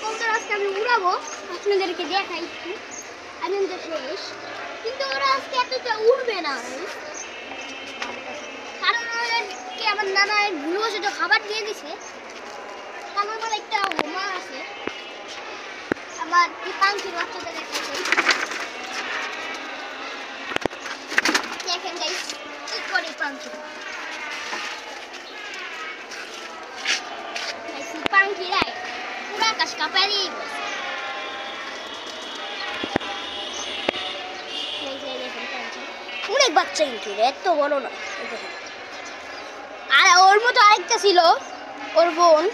কবুতর আজকে আমি উড়াবো, আপনাদেরকে দেখাই একটু। আমি শেষ, কিন্তু ওরা আজকে এতটা উড়বে না, কারণ ওদেরকে আমার নানা ভুলবশত খাবার দিয়ে দিছে। আমার বলে একটা হোমা আছে, আবার কি পাঙ্কির বাচ্চাদের দেখাই। দেখেন গাইস কি করে পাঙ্কি, পাঙ্কিরাই পুরো আকাশ কাঁপায় দিয়ে গেছে। অনেক বাচ্চা কিন্তু এত বড় না। আর ওর মতো আরেকটা ছিল, ওর বোন,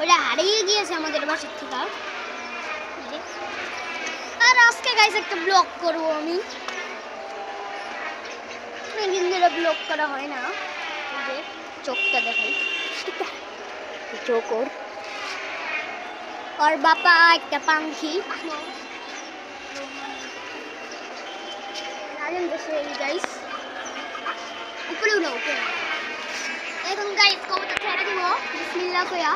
ওটা হারিয়ে গিয়েছে আমাদের বাসার থেকে। আর আজকে গাইস একটা ব্লগ করবো আমি, অনেকদিন ধরে ব্লগ করা হয় না। যে চোখটা দেখাই, চোখ ওর বাবা একটা পাখি। গাইস উপরে উঠো, উপরে এখন গাইস কবুতর ছেড়ে দিব বিসমিল্লাহ কইয়া।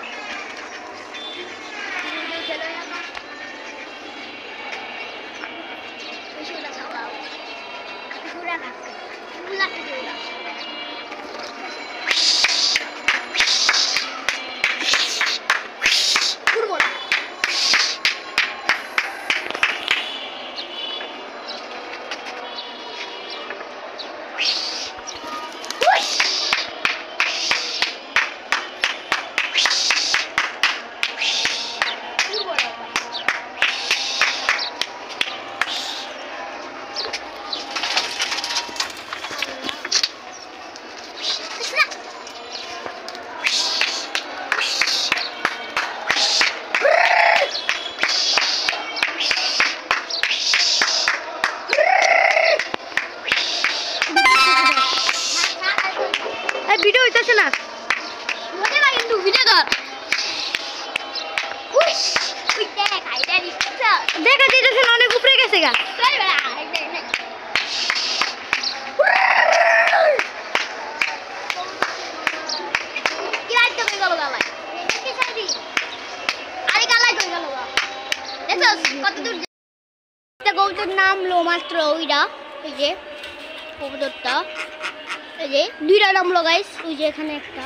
ভিডিও হইতেছে না, মনে না কিন্তু ভিডিও ধর। দেখা যেতেছে না, অনেক উপরে গেছে গা। কবুতর নামলো মাত্র ওইটা, এই যে কবুতরটা, এই যে দুইটা নামলো গাইস, ওই যে এখানে একটা।